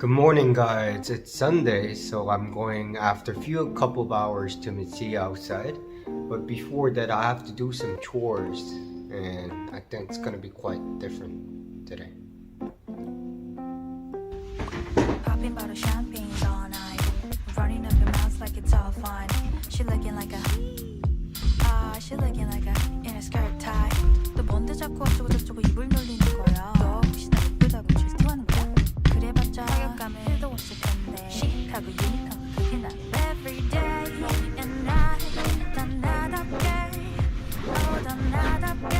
Good morning, guys. It's Sunday, so I'm going after a couple of hours to meet Seeya outside. But before that, I have to do some chores, and I think it's gonna be quite different today. Popping bottle champagne all night, running up your mouth like it's all fine. She looking like a in a skirt tie. 또 뭔데 자꾸 어쩌고 저쩌고 입을 놀리는 거야. 너 혹시 나 예쁘다고 질투하는 거야? 그래봤자 타격감은 1도 없을 텐데 시크하고 유니크한 그게 나. Every day and night 난 나답게 난 나답게.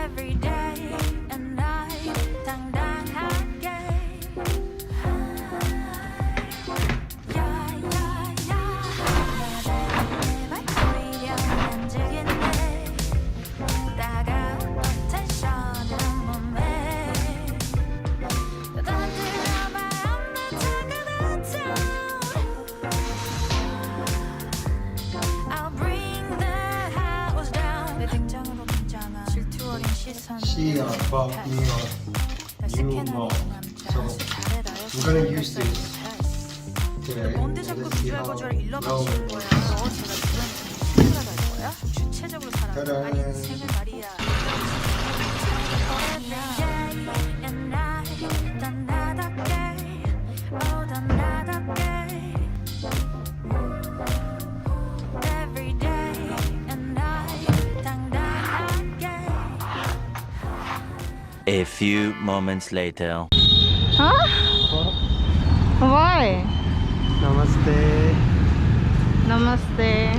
Every day and night 당당하게. 야야야 내 발소리려 만지겠네. 따가운 텐션은 몸에 떠들어봐 없는 차가운 I'll bring the house down. 내 등장으로 등장한 질투 어린 시선. Seeya bought me a new mug, so I'm gonna use this today. 뭔데 자꾸 Let's see 비주얼 how 거절을 일러바치는 well 거야. it 너 works. 제가 그런 생각을 할 거야? 주체적으로 살아. 짜잔. 아니 인생을 말이야. Every day and night 난 나답게 난 나답게. Every day and night 당당하게. A few moments later. Huh? Why? Namaste. Namaste.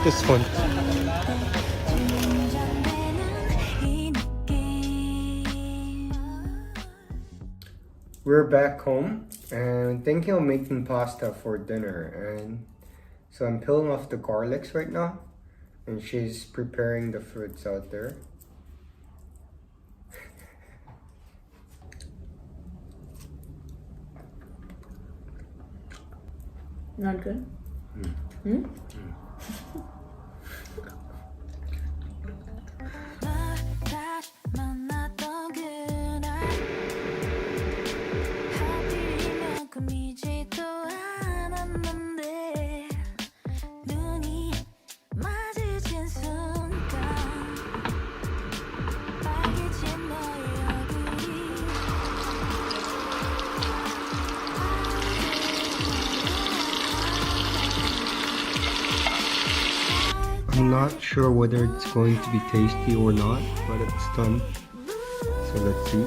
This one. We're back home and thinking of making pasta for dinner, and so I'm peeling off the garlics right now, and she's preparing the fruits out there. Not good? Hmm? 만났던 그날 하필이면 꿈이지도 않았는데 눈이 마주친 순간 빨개진 너의 얼굴이 I'm not sure whether it's going to be tasty or not, but it's done. So let's eat.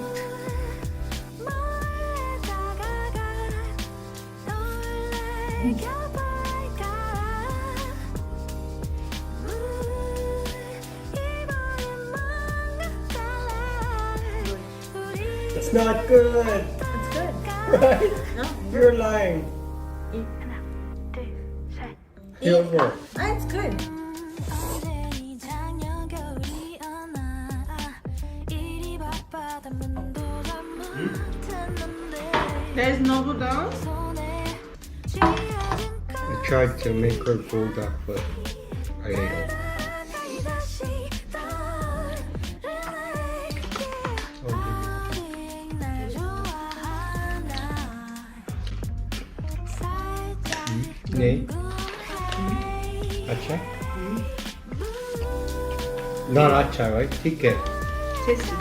It's not good. It's good. Right? No? You're lying. Here, here. It's good. 언제니 작년 겨울이 오나 일이 바빠다 문도 잘 못했는데 There's no noodles? 손에 쥐어진 I tried to make her bulldog, but I ate it. 컵이 다시 떠오르네. 아직 날 좋아하나 살짝 네. Acha? Not acha, right? Tikke. Tasty.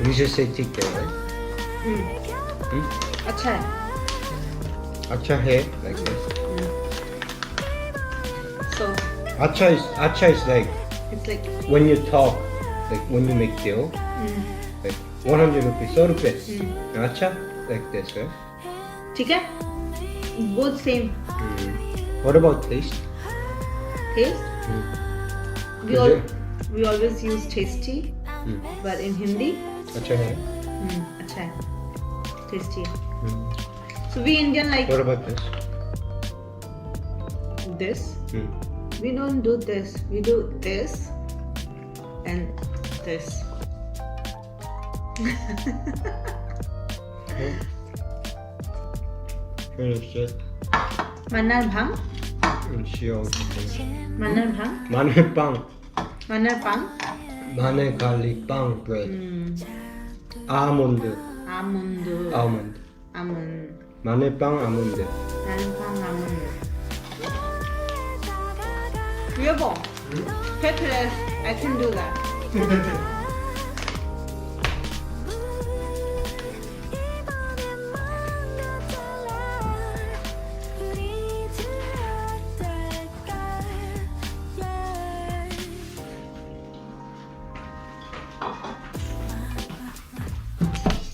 We should say tikke, right? अच्छा है. Acha hai, like this. So, Acha is like it's like, when you talk, like when you make deal, like 100 rupees, 100 rupees. Acha, like this, right? ठीक है? Both same What about taste? taste. Is it? We always use tasty, but in Hindi, Acha hai. अच्छा है. Tasty. So we Indian like What about this? this. 응. We don't do this. We do this and this. Finish it. 마늘빵? She'll 마늘빵? 마늘빵, 마늘빵? 마늘 갈릭빵 bread. 아몬드, 아몬드. 아몬드. 아몬드. 마늘빵 아몬드. 마늘빵 아몬드. 여보. Peppers. I can do that.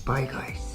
Bye guys.